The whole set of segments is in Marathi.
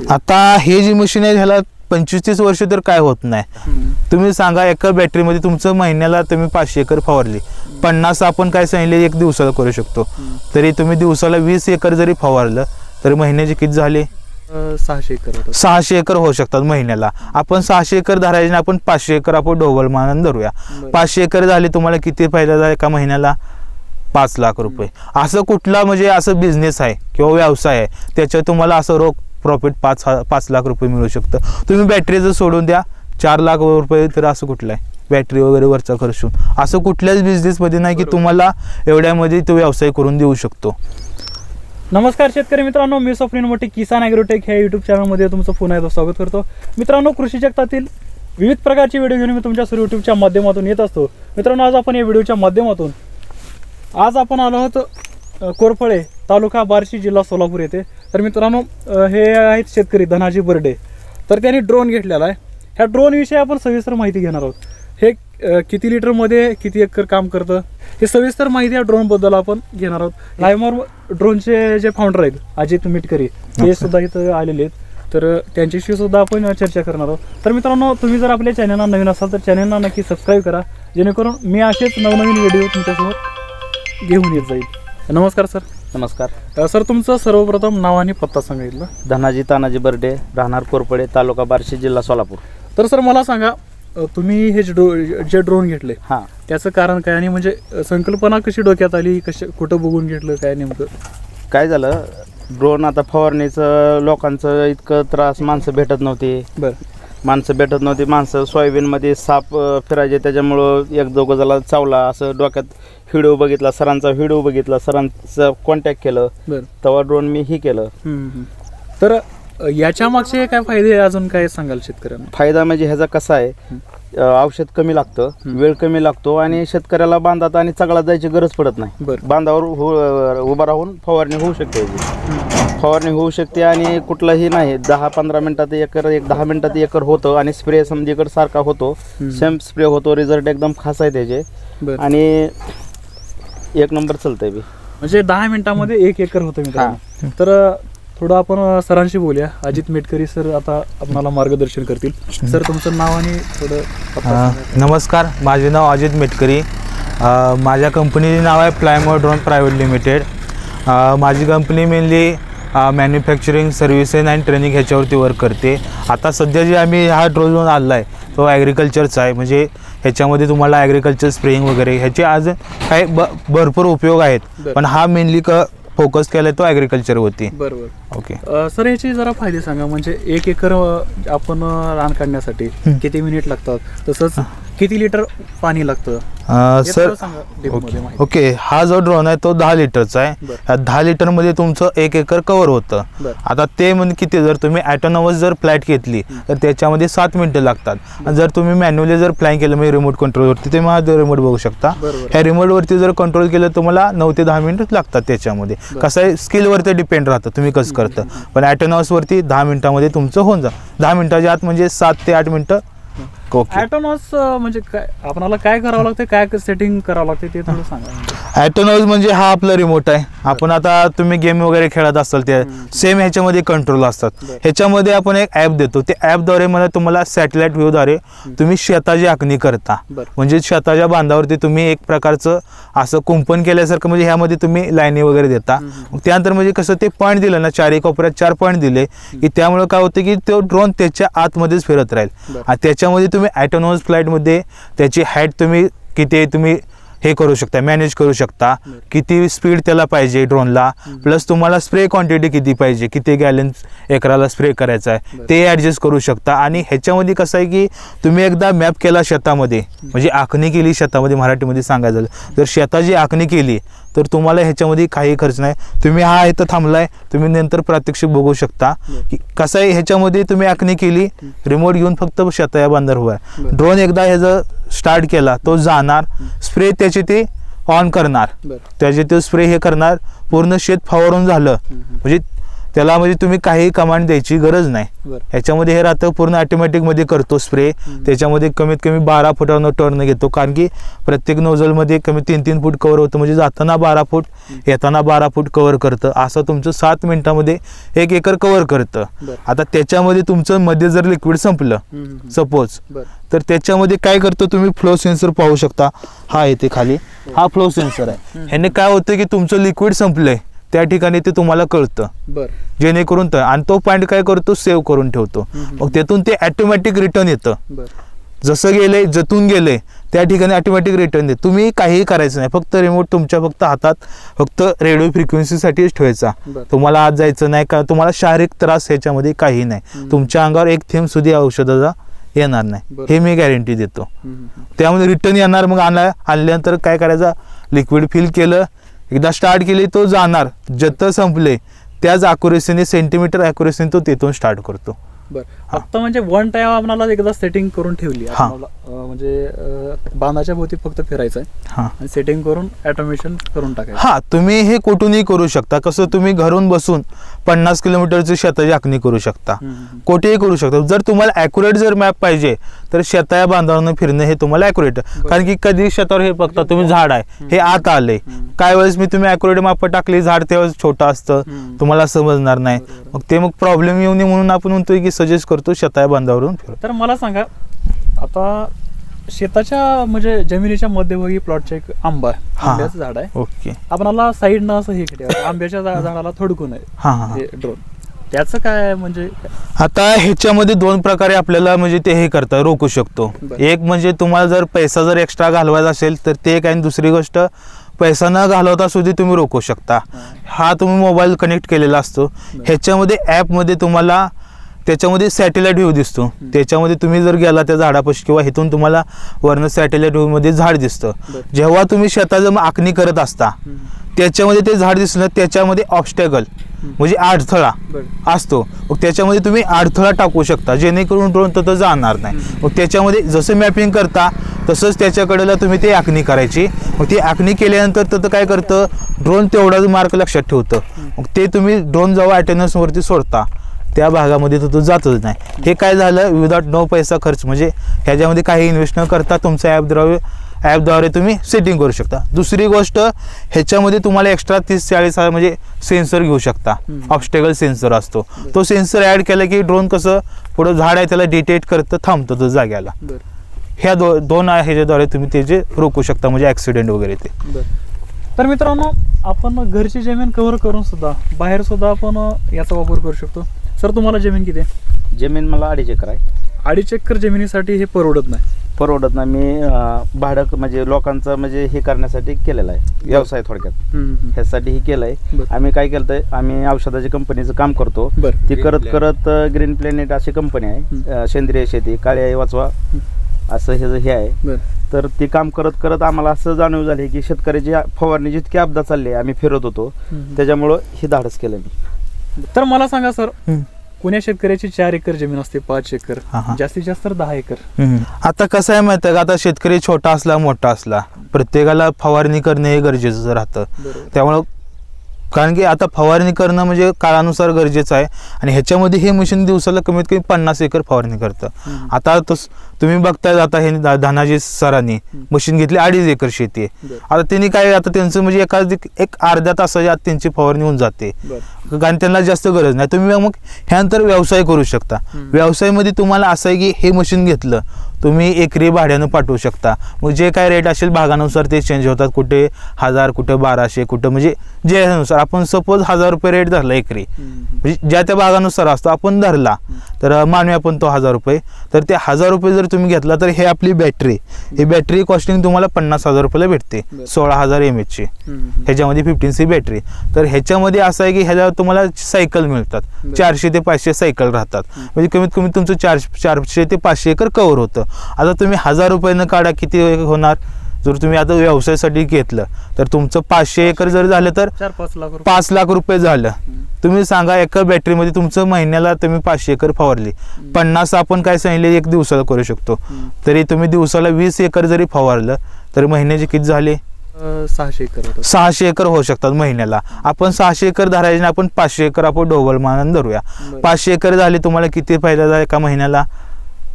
आता हे जी मशीन आहे ह्याला 25-30 वर्ष तर काय होत नाही. तुम्ही सांगा एका बॅटरीमध्ये तुमचं महिन्याला तुम्ही 500 एकर फवारली, 50 आपण काय सांगितले एक दिवसाला करू शकतो. तरी तुम्ही दिवसाला 20 एकर जरी फवारलं तर महिन्याचे किती झाले? 600 एकर. 600 एकर होऊ शकतात महिन्याला. आपण 600 एकर धरायचे, आपण 500 एकर आपण ढोबळ मानाने धरूया. 500 एकर झाले, तुम्हाला किती फायदा झाला एका महिन्याला? 5 लाख रुपये. असं कुठला म्हणजे असं बिझनेस आहे किंवा व्यवसाय आहे त्याच्यात तुम्हाला असं रोख प्रॉफिट 5 लाख रुपये मिळू शकतं. तुम्ही बॅटरीचं सोडून द्या, 4 लाख रुपये तर असं कुठलं आहे बॅटरी वगैरे वरचा खर्चून. असं कुठल्याच बिझनेसमध्ये नाही की तुम्हाला एवढ्यामध्ये तो व्यवसाय करून देऊ शकतो. नमस्कार शेतकरी मित्रांनो, मी फ्लिमोर किसान ॲग्रोटेक ह्या यूट्यूब चॅनलमध्ये तुमचं पुन्हा एकदा स्वागत करतो. मित्रांनो, कृषी जगतातील विविध प्रकारचे व्हिडिओ घेऊन मी तुमच्या सुरू यूट्यूबच्या माध्यमातून येत असतो. मित्रांनो, आज आपण या व्हिडिओच्या माध्यमातून आपण आलो आहोत कोरफळे, तालुका बार्शी, जिल्हा सोलापूर येथे. तर मित्रांनो, हे आहेत शेतकरी धनाजी बर्डे. तर त्यांनी ड्रोन घेतलेला आहे. ह्या ड्रोनविषयी आपण सविस्तर माहिती घेणार आहोत. हे किती लिटरमध्ये किती एकर काम करतं हे सविस्तर माहिती या ड्रोनबद्दल आपण घेणार आहोत. फ्लायमोर ड्रोनचे जे फाउंडर आहेत अजित मेटकरी ते सुद्धा इथं आलेले आहेत. तर त्यांच्याशी सुद्धा आपण चर्चा करणार आहोत. तर मित्रांनो, तुम्ही जर आपल्या चॅनलला नवीन असाल तर चॅनलला नक्की सबस्क्राईब करा, जेणेकरून मी असेच नवनवीन व्हिडिओ तुमच्यासमोर घेऊन येत जाईल. नमस्कार सर. नमस्कार सर, तुमचं सर्वप्रथम नाव आणि पत्ता सांगितलं. धनाजी तानाजी बर्डे, राहणार कोरपडे, तालुका बार्शी, जिल्हा सोलापूर. तर सर मला सांगा, तुम्ही हे जे ड्रोन घेतले त्याचं कारण काय आणि म्हणजे संकल्पना कशी डोक्यात आली, कुठं बघून घेतलं, काय नेमकं काय झालं? ड्रोन आता फवारणीचं लोकांचं इतकं त्रास, माणसं भेटत नव्हती. माणसं सोयाबीनमध्ये साप फिरायचे, त्याच्यामुळं एक दोघं चावला असं डोक्यात व्हिडिओ बघितला, सरांचा व्हिडिओ बघितला, सरांचं कॉन्टॅक्ट केलं, तेव्हा ड्रोन मी ही केलं. तर याच्या मागचे काय फायदे अजून काय सांगाल शेतकऱ्यांना? फायदा म्हणजे ह्याचा कसा आहे, औषध कमी लागतं, वेळ कमी लागतो आणि शेतकऱ्याला बांधात आणि चगळात जायची गरज पडत नाही. बांधावर उभा राहून फवारणी होऊ शकते आणि कुठलाही नाही 10-15 मिनिटात एकर, 10 मिनिटात एकर होतं आणि स्प्रे समजीकडे सारखा होतो, सेम स्प्रे होतो. रिझल्ट एकदम खास आहे त्याचे आणि 1 नंबर चालतंय बी. म्हणजे 10 मिनिटांमध्ये 1 एकर होतं मित्रांनो. तर थोडं आपण सरांशी बोलूया. अजित मेटकरी सर आता आपल्याला मार्गदर्शन करतील. सर, तुमचं नाव आणि थोडं. नमस्कार, माझे नाव अजित मेटकरी. माझ्या कंपनीचे नाव आहे फ्लायमोर ड्रोन प्रायव्हेट लिमिटेड. माझी company mainly manufacturing, services and training ह्याच्यावरती वर्क करते. आता सध्या जे आम्ही हा ड्रोन आणला आहे तो ॲग्रिकल्चरचा आहे. म्हणजे ह्याच्यामध्ये तुम्हाला ॲग्रिकल्चर स्प्रेइंग वगैरे ह्याचे आज काही भरपूर उपयोग आहेत, पण हा मेनली फोकस केलाय तो ॲग्रिकल्चरवरती. बरोबर. ओके सर, याचे जरा फायदे सांगा. म्हणजे 1 एकर आपण रान काढण्यासाठी किती मिनिट लागतात, तसंच किती लिटर पाणी लागतं सर? ओके, हा जो ड्रोन आहे तो 10 लिटरचा आहे. 10 लिटरमध्ये तुमचं 1 एकर कव्हर होतं. आता ते म्हणजे किती, जर तुम्ही ॲटोनॉमस जर फ्लाईट घेतली तर त्याच्यामध्ये 7 मिनिटं लागतात. आणि जर तुम्ही मॅन्युअली जर फ्लाईंग केलं म्हणजे रिमोट कंट्रोलवरती, तुम्ही हा रिमोट बघू शकता, ह्या रिमोटवरती जर कंट्रोल केलं तुम्हाला 9 ते 10 मिनिटं लागतात. त्याच्यामध्ये कसं आहे, स्किलवरती डिपेंड राहतं तुम्ही कसं करतं. पण ॲटोनॉमसवरती 10 मिनिटामध्ये तुमचं होऊन दहा मिनिटाच्या आत म्हणजे 7 ते 8 मिनिटं. ॲटोनॉमस म्हणजे काय, आपल्याला काय करावं लागतं, काय सेटिंग करावं लागते ते थोडं सांगा. ॲटोनॉमस म्हणजे हा आपला रिमोट आहे. आपण आता तुम्ही गेम वगैरे खेळत असाल ते सेम ह्याच्यामध्ये कंट्रोल असतात. ह्याच्यामध्ये आपण एक ॲप देतो, ते ॲपद्वारे मला तुम्हाला सॅटेलाइट व्ह्यूद्वारे तुम्ही शेताची आखणी करता. म्हणजे शेताच्या बांधावरती तुम्ही एक प्रकारचं असं कुंपण केल्यासारखं, म्हणजे ह्यामध्ये तुम्ही लाईनी वगैरे देता. त्यानंतर म्हणजे कसं ते पॉईंट दिलं ना, 4 कोपऱ्यात 4 पॉईंट दिले की त्यामुळे काय होतं की तो ड्रोन त्याच्या आतमध्येच फिरत राहील. आणि त्याच्यामध्ये तुम्ही ॲटोनॉमस फ्लाईटमध्ये त्याची हाईट तुम्ही किती तुम्ही हे करू शकता, मॅनेज करू शकता, किती स्पीड त्याला पाहिजे ड्रोनला, प्लस तुम्हाला स्प्रे क्वांटिटी किती पाहिजे, किती गॅलन एकराला स्प्रे करायचा आहे ते ॲडजस्ट करू शकता. आणि ह्याच्यामध्ये कसं आहे की तुम्ही एकदा मॅप केला शेतामध्ये, म्हणजे आखणी केली शेतामध्ये, मराठीमध्ये सांगायचं झालं तर शेताची आखणी केली तर तुम्हाला ह्याच्यामध्ये काही खर्च नाही. तुम्ही हा इथं थांबलाय, तुम्ही नंतर प्रात्यक्षिक बघू शकता की कसं आहे. ह्याच्यामध्ये तुम्ही आखणी केली, रिमोट घेऊन फक्त शेता बंदर हुआ आहे. ड्रोन एकदा ह्याचं स्टार्ट केला तो जाणार, स्प्रे त्याचे ते ऑन करणार, त्याचे ते स्प्रे हे करणार, पूर्ण शेत फवारून झालं म्हणजे त्याला म्हणजे तुम्ही काही कमांड द्यायची गरज नाही. ह्याच्यामध्ये हे राहतं पूर्ण ऑटोमॅटिक मध्ये करतो स्प्रे. त्याच्यामध्ये कमीत कमी 12 फुटानं टर्न घेतो, कारण की प्रत्येक नोझल मध्ये कमी 3-3 फूट कव्हर होतं, म्हणजे जाताना 12 फूट येताना 12 फूट कव्हर करतं. असं तुमचं 7 मिनिटामध्ये 1 एकर कव्हर करतं. आता त्याच्यामध्ये तुमचं मध्ये जर लिक्विड संपलं सपोज, तर त्याच्यामध्ये काय करतो तुम्ही फ्लो सेन्सर पाहू शकता. हा येते खाली, हा फ्लो सेन्सर आहे. ह्याने काय होतं की तुमचं लिक्विड संपलंय त्या ठिकाणी ते तुम्हाला कळतं, जेणेकरून आणि तो पॉईंट काय करतो सेव्ह करून ठेवतो. मग त्यातून ते ऑटोमॅटिक रिटर्न येतं. जसं गेलंय जतून गेलंय त्या ठिकाणी ऑटोमॅटिक रिटर्न देत. तुम्ही काहीही करायचं नाही, फक्त रिमोट तुमच्या फक्त हातात फक्त रेडिओ फ्रिक्वेन्सीसाठीच ठेवायचा. तुम्हाला आत जायचं नाही का, तुम्हाला शारीरिक त्रास ह्याच्यामध्ये काही नाही. तुमच्या अंगावर एक थेंब सुद्धा औषधाचा येणार नाही, हे मी गॅरंटी देतो. त्यामध्ये रिटर्न येणार. मग आणल्यानंतर काय करायचं, लिक्विड फिल केलं, एकदा स्टार्ट केली तो जाणार, जत संपले त्याच अॅक्युरेसीने सेंटीमीटर अॅक्युरेसीने तो तिथून स्टार्ट करतो. आता म्हणजे वन टाइम आपल्याला एकदा सेटिंग करून ठेवली, म्हणजे बांधाच्या भोवती फक्त फिरायचं आहे आणि सेटिंग करून ऑटोमेशन करून टाकायचं. हा, तुम्ही हे कुठूनही करू शकता. कसं तुम्ही घरून बसून 50 किलोमीटरची शेताची आखणी करू शकता, कुठेही करू शकता. जर तुम्हाला ॲक्युरेट जर मॅप पाहिजे तर शेता बांधावरनं फिरणं हे तुम्हाला ॲक्युरेट, कारण की कधी शेतावर हे बघता तुम्ही झाड आहे हे आत आले, काय वेळेस मी तुम्ही ॲक्युरेट माप टाकली झाड त्यावेळेस छोटं असतं, तुम्हाला समजणार नाही. मग प्रॉब्लेम येऊ नये म्हणून आपण म्हणतोय की सजेस्ट करतो शेता बांधावरून फिर. तर मला सांगा, आता शेताच्या म्हणजे जमिनीच्या मध्यभागी प्लॉटचे एक आंब्याचं झाड आहे. ओके, आपल्याला साईड न असं हे आंब्याच्या झाडाला थोडकून आहे ड्रोन, त्याचं काय म्हणजे? आता ह्याच्यामध्ये 2 प्रकारे आपल्याला म्हणजे ते हे करता रोखू शकतो. एक म्हणजे तुम्हाला जर पैसा जर एक्स्ट्रा घालवायचा असेल तर ते एक, आणि दुसरी गोष्ट पैसा न घालवता सुद्धा तुम्ही रोखू शकता. हा तुम्ही मोबाईल कनेक्ट केलेला असतो. ह्याच्यामध्ये ॲपमध्ये तुम्हाला त्याच्यामध्ये सॅटेलाइट व्ह्यू दिसतो. त्याच्यामध्ये तुम्ही जर गेला त्या झाडापाशी किंवा इथून तुम्हाला वरनं सॅटेलाइट व्ह्यू मध्ये झाड दिसतं. जेव्हा तुम्ही शेताचं आखणी करत असता त्याच्यामध्ये ते झाड दिसलं, त्याच्यामध्ये ऑब्स्टॅकल म्हणजे अडथळा असतो. मग त्याच्यामध्ये तुम्ही अडथळा टाकू शकता, जेणेकरून ड्रोन तिथं जाणार नाही. मग त्याच्यामध्ये जसं मॅपिंग करता तसंच त्याच्याकडेला तुम्ही ते आखणी करायची. मग ती आखणी केल्यानंतर तिथं काय करतं, ड्रोन तेवढाच मार्क लक्षात ठेवतं. मग ते तुम्ही ड्रोन जेव्हा अटेंडन्सवरती सोडता त्या भागामध्ये तो जातच नाही. हे काय झालं, विदाउट नो पैसा खर्च, म्हणजे ह्याच्यामध्ये काही इन्व्हेस्ट न करता तुमच्या ॲपद्वारे तुम्ही सेटिंग करू शकता. दुसरी गोष्ट, ह्याच्यामध्ये तुम्हाला एक्स्ट्रा 30-40 म्हणजे सेन्सर घेऊ शकता. ऑब्स्टॅकल सेन्सर असतो, तो सेन्सर ॲड केला की ड्रोन कसं पुढं झाड आहे त्याला डिटेक्ट करतं, थांबतं तो जाग्याला. ह्या 2 ह्याच्याद्वारे तुम्ही त्याचे रोखू शकता, म्हणजे ॲक्सिडेंट वगैरे ते. तर मित्रांनो, आपण घरची जमीन कव्हर करून सुद्धा बाहेर सुद्धा आपण याचा वापर करू शकतो. सर, तुम्हाला जमीन किती आहे? जमीन मला 2.5 एकर आहे. 2.5 एकर जमिनीसाठी हे परवडत नाही. मी भाडं म्हणजे लोकांचं म्हणजे हे करण्यासाठी केलेलं आहे, व्यवसाय थोडक्यात ह्यासाठी हे केलंय. आम्ही काय केलंय, आम्ही औषधाच्या कंपनीचं काम करतो. ती करत करत ग्रीन प्लॅनेट अशी कंपनी आहे, सेंद्रिय शेती काळी आई वाचवा असं हे आहे. तर ती काम करत करत आम्हाला असं जाणीव झाली की शेतकऱ्याची फवारणी जितकी अपघात चालली आम्ही फिरत होतो, त्याच्यामुळं हे धाडस केलं मी. तर मला सांगा सर, कोण्या शेतकऱ्याची 4 एकर जमीन असते, 5 एकर, जास्तीत जास्त 10 एकर. आता कसं आहे माहिती आहे का, आता शेतकरी छोटा असला मोठा असला प्रत्येकाला फवारणी करणे हे गरजेचं राहतं. त्यामुळं कारण की आता फवारणी करणं म्हणजे काळानुसार गरजेचं आहे. आणि ह्याच्यामध्ये हे मशीन दिवसाला कमीत कमी 50 एकर फवारणी करतं. आता तुम्ही बघताय, आता हे धनाजी सरांनी मशीन घेतली 2.5 एकर शेती आहे. आता त्यांनी काय, आता त्यांचं म्हणजे एक अर्ध्या तासाच्या आत त्यांची फवारणी होऊन जाते, कारण त्यांना जास्त गरज नाही. तुम्ही मग ह्यानंतर व्यवसाय करू शकता. व्यवसायामध्ये तुम्हाला असं आहे की हे मशीन घेतलं तुम्ही एकरी भाड्यानं पाठवू शकता. मग जे काय रेट असेल भागानुसार ते चेंज होतात, कुठे 1000, कुठे 1200, कुठं म्हणजे जे नुसार. आपण सपोज 1000 रुपये रेट धरला एकरी, म्हणजे ज्या त्या भागानुसार असतो, आपण धरला तर मानूया आपण तो 1000 रुपये. तर ते 1000 रुपये जर तुम्ही घेतला तर हे आपली बॅटरी, ही बॅटरी कॉस्टिंग तुम्हाला 50,000 रुपयाला भेटते, 16,000 mAh ची. ह्याच्यामध्ये 15C बॅटरी. तर ह्याच्यामध्ये असं आहे की ह्याच्यावर तुम्हाला सायकल मिळतात, 400 ते 500 सायकल राहतात, म्हणजे कमीत कमी तुमचं 400 ते 500 एकर कव्हर होतं. आता तुम्ही 1000 रुपयानं काढा, किती होणार? जर तुम्ही आता व्यवसायासाठी घेतलं तर तुमचं 500 एकर जर झालं तर 5 लाख रुपये झालं. तुम्ही सांगा, एका बॅटरीमध्ये तुमचं महिन्याला तुम्ही 500 एकर फवारली, 50 आपण काय सांगितले 1 दिवसाला करू शकतो. तरी तुम्ही दिवसाला 20 एकर जरी फवारलं तर महिन्याचे किती झाले? 600 एकर होतं. 600 एकर होऊ शकतात महिन्याला. आपण 600 एकर धरायचे ना, आपण 500 एकर आपण डोबल मानाने धरूया. 500 एकर झाले तुम्हाला किती फायदा झाला एका महिन्याला?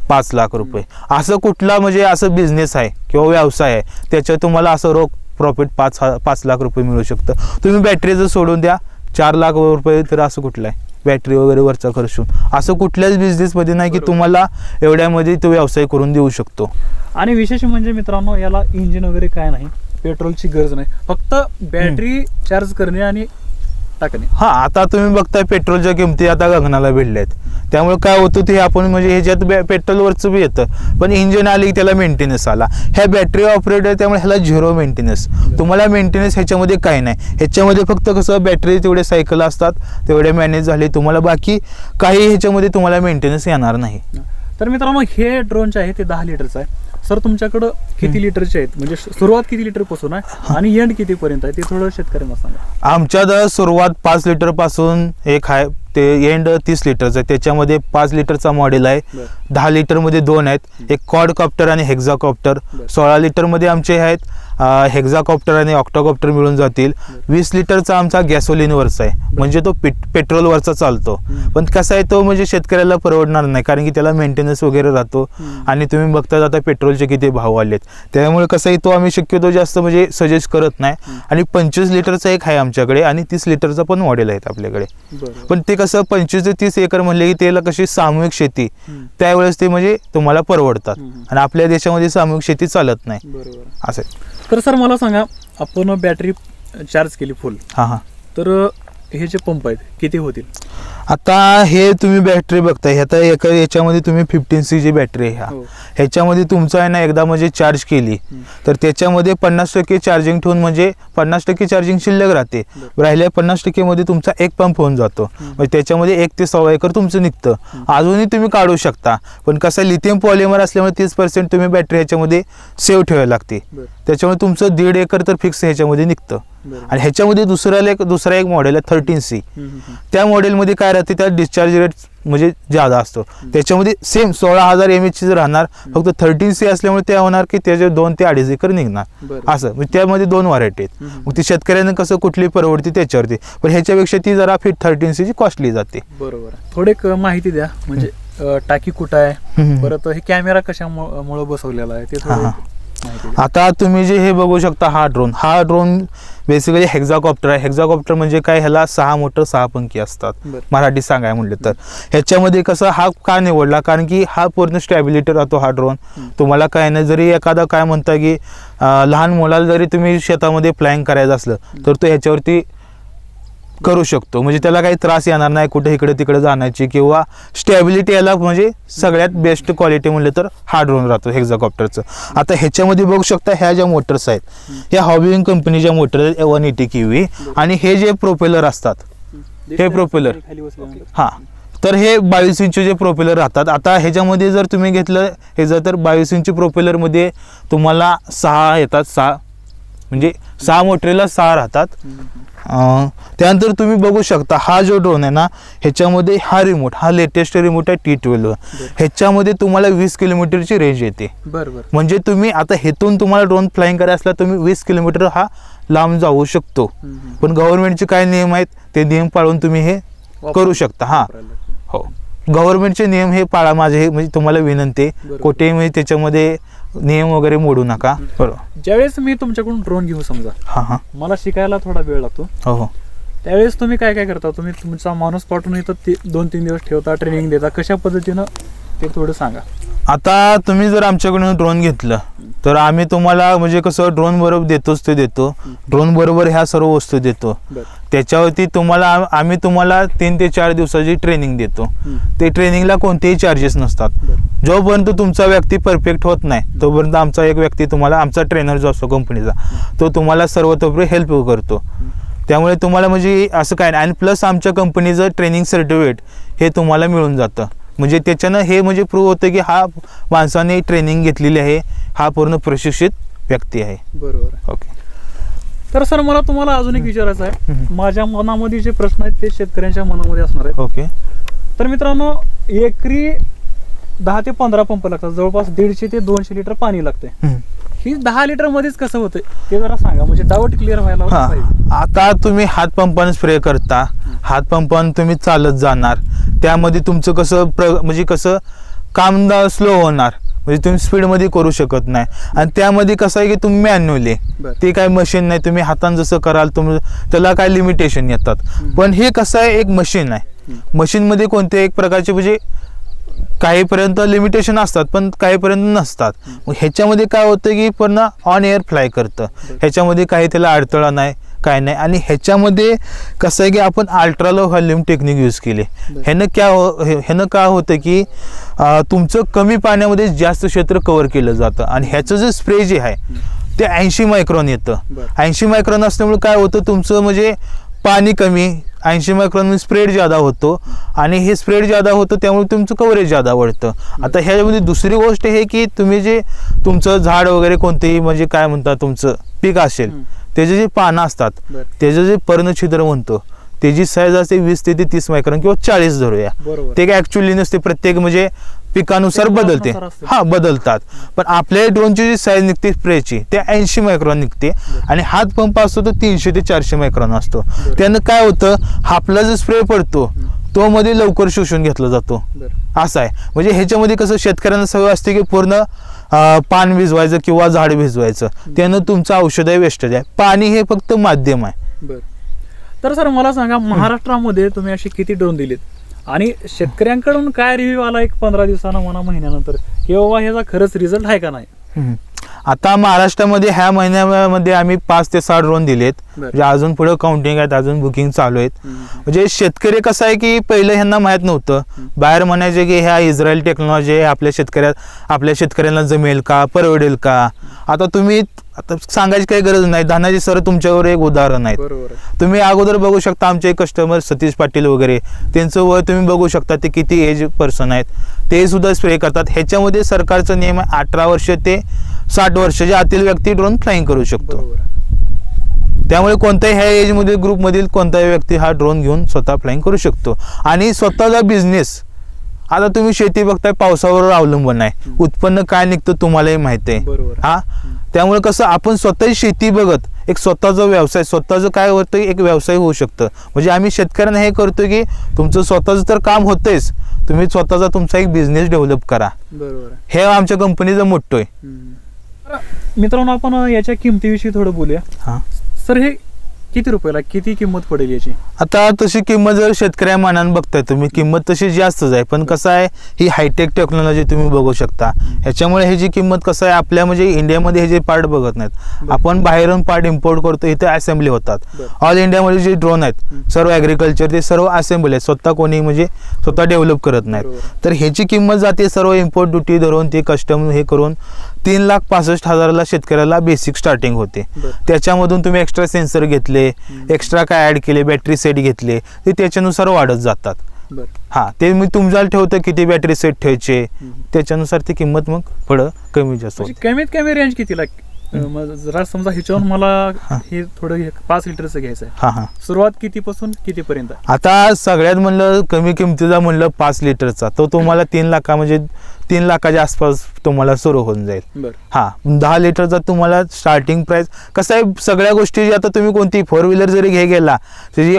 5 लाख रुपये. असं कुठला म्हणजे असं बिझनेस आहे किंवा व्यवसाय आहे त्याच्यात तुम्हाला असं रोख प्रॉफिट 5 लाख रुपये मिळू शकतं. तुम्ही बॅटरीचं सोडून द्या, 4 लाख रुपये तर असं कुठलं आहे बॅटरी वगैरे वरचा खर्चून. असं कुठल्याच बिझनेसमध्ये नाही की तुम्हाला एवढ्यामध्ये तो व्यवसाय करून देऊ शकतो. आणि विशेष म्हणजे मित्रांनो, याला इंजिन वगैरे काय नाही, पेट्रोलची गरज नाही, फक्त बॅटरी चार्ज करणे आणि टाकणे. हा, आता तुम्ही बघताय पेट्रोलच्या किमती आता गगनाला भिडल्या आहेत. त्यामुळे काय होतं ते आपण म्हणजे ह्याच्यात पेट्रोलवरचं बी येतं, पण इंजिन आली की त्याला मेंटेनन्स आला. ह्या बॅटरी ऑपरेटर त्यामुळे ह्याला 0 मेंटेनन्स. तुम्हाला मेंटेनन्स ह्याच्यामध्ये काही नाही. ह्याच्यामध्ये फक्त कसं बॅटरी तेवढे सायकल असतात तेवढे मॅनेज झाले, तुम्हाला बाकी काही ह्याच्यामध्ये तुम्हाला मेंटेनन्स येणार नाही. तर मित्रांनो, हे ड्रोनचे आहे ते 10 लिटरचं आहे. सर तुमच्याकडं किती लिटरचे आहेत, म्हणजे सुरुवात किती लिटर पासून आहे आणि एंड किती पर्यंत आहे ते थोडं शेतकऱ्यांना सांगा. आमच्यात सुरुवात 5 लिटर पासून एक आहे ते एंड 30 लिटरचं आहे. त्याच्यामध्ये 5 लिटरचा मॉडेल आहे. 10 लिटरमध्ये 2 आहेत, एक क्वाडकॉप्टर आणि हेक्झाकॉप्टर. 16 लिटरमध्ये आमचे आहेत हेक्झाकॉप्टर आणि ऑक्टाकॉप्टर मिळून जातील. 20 लिटरचा आमचा गॅसोलिनवरचा आहे, म्हणजे तो पेट्रोलवरचा चालतो. पण कसा आहे तो म्हणजे शेतकऱ्याला परवडणार नाही, कारण की त्याला मेंटेनन्स वगैरे राहतो. आणि तुम्ही बघता आता पेट्रोलचे किती भाव वाढलेत, त्यामुळे कसं आहे तो आम्ही शक्यतो जास्त म्हणजे सजेस्ट करत नाही. आणि 25 लिटरचा एक आहे आमच्याकडे आणि 30 लिटरचा पण मॉडेल आहेत आपल्याकडे. पण ते कसं 25 ते 30 एकर म्हणले की त्याला कशी सामूहिक शेती, त्यावेळेस ते म्हणजे तुम्हाला परवडतात. आणि आपल्या देशामध्ये सामूहिक शेती चालत नाही असं. तर सर मला सांगा, आपण बॅटरी चार्ज केली फुल, तर हे जे पंप आहेत किती होतील? आता हे तुम्ही बॅटरी बघताय, आता एका याच्यामध्ये तुम्ही 15C ची बॅटरी आहे. ह्याच्यामध्ये तुमचं आहे ना एकदा म्हणजे चार्ज केली तर त्याच्यामध्ये 50% चार्जिंग ठेवून म्हणजे 50% चार्जिंग शिल्लक राहते. राहिल्या 50% मध्ये तुमचा एक पंप होऊन जातो. म्हणजे त्याच्यामध्ये 1 ते 1.25 एकर तुमचं निघतं. अजूनही तुम्ही काढू शकता, पण कसं लिथियम पॉलिमर असल्यामुळे 30% तुम्ही बॅटरी ह्याच्यामध्ये सेव्ह ठेवायला लागते. त्याच्यामुळे तुमचं 1.5 एकर तर फिक्स ह्याच्यामध्ये निघतं. आणि ह्याच्यामध्ये दुसरा एक मॉडेल आहे 13C. त्या मॉडेलमध्ये काय राहते, त्या डिस्चार्ज रेट म्हणजे जादा असतो. त्याच्यामध्ये सेम 16,000 mAh राहणार, फक्त 13C असल्यामुळे ते होणार की त्याचे 2 ते 2.5 एकर निघणार असं. म्हणजे त्यामध्ये 2 व्हरायटी आहेत. मग ती शेतकऱ्यांना कसं कुठली परवडते त्याच्यावरती, पण ह्याच्यापेक्षा ती जरा 13C ची कॉस्टली जाते. बरोबर. थोडी माहिती द्या, म्हणजे टाकी कुठं आहे, परत हे कॅमेरा कशामुळे बसवलेला आहे ते थोडं. आता तुम्ही जे हे बघू शकता, हा ड्रोन बेसिकली हेक्झाकॉप्टर आहे. हेक्झाकॉप्टर म्हणजे काय, ह्याला 6 मोटर 6 पंखी असतात, मराठी सांगाय म्हणले तर. ह्याच्यामध्ये कसं हा का निवडला, कारण की हा पूर्ण स्टॅबिलिटी राहतो हा ड्रोन. तुम्हाला काय नाही, जरी एखादा काय म्हणता की लहान मुलाला जरी तुम्ही शेतामध्ये फ्लाइंग करायचं असलं तर तो ह्याच्यावरती करू शकतो. म्हणजे त्याला काही त्रास येणार नाही कुठे इकडे तिकडे जाण्याची, किंवा स्टॅबिलिटी याला म्हणजे सगळ्यात बेस्ट क्वालिटी म्हणले तर हा ड्रोन राहतो हेक्झाकॉप्टरचं. आता ह्याच्यामध्ये बघू शकता ह्या ज्या मोटर्स आहेत, ह्या हॉबिंग कंपनीच्या मोटर आहेत 180 kV. आणि हे जे प्रोपेलर असतात, हे प्रोपेलर तर हे 22 इंच जे प्रोपेलर राहतात. आता ह्याच्यामध्ये जर तुम्ही घेतलं हे जर तर 22 इंच प्रोपेलरमध्ये तुम्हाला 6 येतात, 6 म्हणजे 6 मोटरीला 6 राहतात. त्यानंतर तुम्ही बघू शकता हा जो ड्रोन आहे ना, ह्याच्यामध्ये हा रिमोट, हा लेटेस्ट रिमोट आहे T12. ह्याच्यामध्ये तुम्हाला 20 किलोमीटरची रेंज येते. म्हणजे तुम्ही आता हेतून तुम्हाला ड्रोन फ्लाइंग करायला असला तुम्ही 20 किलोमीटर हा लांब जाऊ शकतो. पण गव्हर्नमेंटचे काय नियम आहेत ते नियम पाळून तुम्ही हे करू शकता. हो, गव्हर्नमेंटचे नियम हे पाळा, माझे हे म्हणजे तुम्हाला विनंती आहे. कुठेही म्हणजे त्याच्यामध्ये नियम वगैरे मोडू नका. बरोबर. ज्यावेळेस मी तुमच्याकडून ड्रोन घेऊ समजा, मला शिकायला थोडा वेळ लागतो, त्यावेळेस तुम्ही काय करता? तुम्ही तुमचा माणूस पाठवून इथं 2-3 दिवस ठेवता, ट्रेनिंग देता, कशा पद्धतीनं ते थोडं सांगा. आता तुम्ही जर आमच्याकडून ड्रोन घेतलं तर आम्ही तुम्हाला म्हणजे कसं ड्रोन बरोबर देतोच ते देतो, ड्रोन बरोबर ह्या सर्व वस्तू देतो. त्याच्यावरती आम्ही तुम्हाला 3 ते 4 दिवसाची ट्रेनिंग देतो. ते ट्रेनिंगला कोणतेही चार्जेस नसतात. जोपर्यंत तुमचा व्यक्ती परफेक्ट होत नाही तोपर्यंत आमचा एक व्यक्ती तुम्हाला, आमचा ट्रेनर जो असतो कंपनीचा, तो तुम्हाला सर्वतोपरी हेल्प करतो. त्यामुळे तुम्हाला म्हणजे असं काय नाही. आणि प्लस आमच्या कंपनीचं ट्रेनिंग सर्टिफिकेट हे तुम्हाला मिळून जातं. म्हणजे त्याच्यानं हे म्हणजे प्रूव्ह होतं की हा माणसाने ट्रेनिंग घेतलेली आहे, हा पूर्ण प्रशिक्षित व्यक्ती आहे. बरोबर. ओके. तर सर मला तुम्हाला अजून एक विचारायचं आहे. माझ्या मनामध्ये जे प्रश्न आहेत ते शेतकऱ्यांच्या मनामध्ये असणार आहेत. ओके. तर मित्रांनो, एकरी 10 ते 15 पंप लागतात, जवळपास 150 ते 200 लिटर पाणी लागते. ही 10 लिटर मध्येच कसं होतं ते जरा सांगा, म्हणजे डाऊट क्लिअर व्हायला पाहिजे. आता तुम्ही हातपंपाने स्प्रे करता, हातपंपाने तुम्ही चालत जाणार, त्यामध्ये तुमचं कसं म्हणजे कसं काम स्लो होणार, म्हणजे तुम्ही स्पीडमध्ये करू शकत नाही. आणि त्यामध्ये कसं आहे की तुम्ही मॅन्युअली, ते काय मशीन नाही, तुम्ही हाताने जसं कराल त्याला काय लिमिटेशन येतात. पण हे कसं आहे, एक मशीन आहे. मशीनमध्ये कोणत्या एक प्रकारचे म्हणजे काहीपर्यंत लिमिटेशन असतात पण काहीपर्यंत नसतात. मग ह्याच्यामध्ये काय होतं की पूर्ण ऑन एअर फ्लाय करतं, ह्याच्यामध्ये काही त्याला अडथळा नाही, काय नाही. आणि ह्याच्यामध्ये कसं आहे की आपण ultra low volume technique use केले. ह्यानं काय होतं की तुमचं कमी पाण्यामध्ये जास्त क्षेत्र कव्हर केलं जातं. आणि ह्याचं जे स्प्रे जे आहे ते 80 मायक्रॉन येतं. 80 मायक्रॉन असल्यामुळे काय होतं, तुमचं म्हणजे पाणी कमी, 80 मायक्रॉन स्प्रेड जादा होतो. आणि हे स्प्रेड जादा होतं त्यामुळे तुमचं कव्हरेज जादा वाढतं. आता ह्याच्यामध्ये दुसरी गोष्ट हे की तुम्ही जे तुमचं झाड वगैरे कोणतेही म्हणजे काय म्हणतात तुमचं पीक असेल, त्याचे जे पानं असतात, त्याचं जे पर्णछिद्र म्हणतो, त्याची साईज असते 20 ते 30 मायक्रॉन किंवा 40 धरूया. ते काय ऍक्च्युअली नसते, प्रत्येक म्हणजे पिकानुसार बदलते, बदलतात. पण आपल्या ड्रोनची जी साईज निघते स्प्रेची ते 80 मायक्रॉन निघते. आणि हात पंप असतो तो 300 ते 400 मायक्रॉन असतो. त्यानं काय होतं, आपला जो स्प्रे पडतो तो मध्ये लवकर शोषून घेतला जातो, असं आहे. म्हणजे ह्याच्यामध्ये कसं शेतकऱ्यांना सवय असते की पूर्ण पान भिजवायचं किंवा झाड भिजवायचं, त्यानं तुमचं औषध आहे वेस्टेज आहे. पाणी हे फक्त माध्यम आहे. तर सर मला सांगा, महाराष्ट्रामध्ये तुम्ही असे किती ड्रोन दिलेत आणि शेतकऱ्यांकडून काय रिव्ह्यू आला एक 15 दिवसांना म्हणा, महिन्यानंतर, की बाबा ह्याचा खरंच रिझल्ट आहे का नाही? आता महाराष्ट्रामध्ये ह्या महिन्यामध्ये आम्ही 5 ते 6 ड्रोन दिलेत. म्हणजे अजून पुढे काउंटिंग आहेत, अजून बुकिंग चालू आहेत. म्हणजे शेतकरी कसं आहे की पहिलं ह्यांना माहित नव्हतं, बाहेर म्हणायचे की ह्या इस्रायल टेक्नॉलॉजी आपल्या शेतकऱ्यांना जमेल का, परवडेल का. आता तुम्ही सांगायची काही गरज नाही, धानाजी सर तुमच्यावर एक उदाहरण आहे. तुम्ही अगोदर बघू शकता आमचे कस्टमर सतीश पाटील वगैरे, त्यांचं वय तुम्ही बघू शकता, ते किती एज पर्सन आहेत, ते सुद्धा स्प्रे करतात. ह्याच्यामध्ये सरकारचा नियम आहे 18 वर्ष ते 60 वर्षाच्या आतील व्यक्ती ड्रोन फ्लाइंग करू शकतो. त्यामुळे कोणत्याही ह्या एजमध्ये ग्रुपमधील कोणताही व्यक्ती हा ड्रोन घेऊन स्वतः फ्लाइंग करू शकतो. आणि स्वतःचा बिझनेस, आता तुम्ही शेती बघताय, पावसावर अवलंबून आहे, उत्पन्न काय निघतं तुम्हालाही माहिती आहे. हा, त्यामुळे कसं आपण स्वतःची शेती बघत एक स्वतःचा व्यवसाय, स्वतःचं काय होतं एक व्यवसाय होऊ शकतं. म्हणजे आम्ही शेतकऱ्यांना हे करतो की तुमचं स्वतःचं तर काम होतंच, तुम्ही स्वतःचा तुमचा एक बिझनेस डेव्हलप करा. हे आमच्या कंपनीचा मोठं आहे. मित्रांनो, आपण याच्या किमतीविषयी थोडं बोलूया. हा सर, हे किती रुपयाला, किती किंमत पडेल याची? आता तशी किंमत जर शेतकऱ्या मानाने बघताय तुम्ही, किंमत तशी जास्तच आहे. पण कसं आहे, ही हायटेक टेक्नॉलॉजी तुम्ही बघू शकता. ह्याच्यामुळे ह्याची किंमत कसं आहे, आपल्या म्हणजे इंडियामध्ये हे जे पार्ट बघत नाहीत, आपण बाहेरून पार्ट इम्पोर्ट करतो, इथे असेंब्ली होतात. ऑल इंडियामध्ये जे ड्रोन आहेत सर्व ॲग्रिकल्चर ते सर्व असेंबली आहेत, स्वतः कोणी म्हणजे स्वतः डेव्हलप करत नाहीत. तर ह्याची किंमत जाते सर्व इम्पोर्ट ड्युटी धरून, ते कस्टम हे करून 3,65,000ला शेतकऱ्याला बेसिक स्टार्टिंग होते. त्याच्यामधून तुम्ही एक्स्ट्रा सेन्सर घेतले, एक्स्ट्रा काय ऍड केले, बॅटरी सेट घेतले, ते त्याच्यानुसार वाढत जातात. हा, ते मी तुम्हाला ठेवतं किती बॅटरी सेट ठेवायचे, त्याच्यानुसार ती किंमत मग थोडं कमी जास्त होते. कमीत कमी रेंज कितीला? जरा समजा ह्याच्यावर मला हे थोडं 5 लिटरचं घ्यायचं आहे, सुरुवात कितीपासून कितीपर्यंत? आता सगळ्यात म्हणलं कमी किमतीचा म्हणलं 5 लिटरचा, तो तुम्हाला 3 लाखा म्हणजे 3 लाखाच्या आसपास तुम्हाला सुरू होऊन जाईल. हा, 10 लिटरचा तुम्हाला स्टार्टिंग प्राइस कसं आहे, सगळ्या गोष्टी आता तुम्ही कोणती 4 व्हीलर जरी गेला त्याची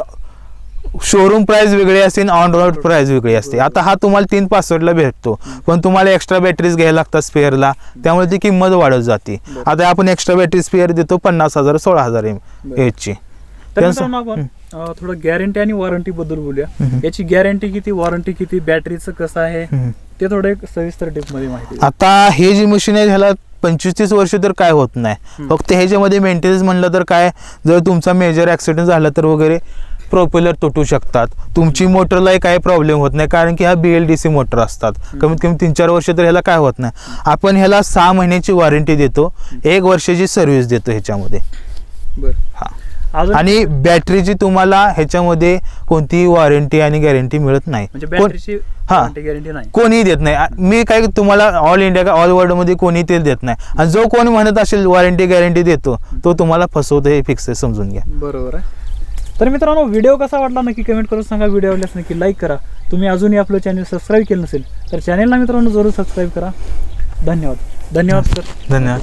शोरूम प्राइस वेगळी असते, ऑन रोड प्राइस वेगळी असते. आता हा तुम्हाला 365ला भेटतो, पण तुम्हाला एक्स्ट्रा बॅटरीज घ्यायला लागतात स्पेअरला, त्यामुळे ती किंमत वाढत जाते. आता आपण एक्स्ट्रा बॅटरी स्पेअर देतो 50,000 16,000 एचची. आपण थोडं गॅरंटी आणि वॉरंटी बद्दल बोलूया. याची गॅरंटी किती, वॉरंटी किती, बॅटरीचं कसं आहे ते थोडं एक सविस्तर टिप मध्ये माहिती. आता हे जी मशीन आहे ह्याला 25-30 वर्ष तर काय होत नाही. फक्त ह्याच्यामध्ये मेंटेनन्स म्हणलं तर काय, जर तुमचा मेजर ऍक्सिडेंट झाला तर वगैरे प्रोपेलर तुटू शकतात, तुमची मोटरलाही काही प्रॉब्लेम होत नाही, कारण की हा BLDC मोटर असतात. कमीत कमी 3-4 वर्ष तर ह्याला काय होत नाही. आपण ह्याला 6 महिन्याची वॉरंटी देतो, 1 वर्षाची सर्व्हिस देतो ह्याच्यामध्ये. हा, आणि बॅटरीची तुम्हाला ह्याच्यामध्ये कोणतीही वॉरंटी आणि गॅरंटी मिळत नाही. कोणी देत नाही. मी काय तुम्हाला ऑल इंडिया ऑल वर्ल्ड मध्ये कोणी ते देत नाही. आणि जो कोणी म्हणत असेल वॉरंटी गॅरंटी देतो, तो तुम्हाला फसवतो, हे फिक्स समजून घ्या. बरोबर आहे. तर मित्रांनो, व्हिडिओ कसा वाटला नक्की कमेंट करून सांगा. व्हिडिओ आवडल्यास नक्की लाईक करा. तुम्ही अजूनही आपलं चॅनल सबस्क्राईब केलं नसेल तर चॅनलला मित्रांनो जरूर सबस्क्राईब करा. धन्यवाद. धन्यवाद सर. धन्यवाद.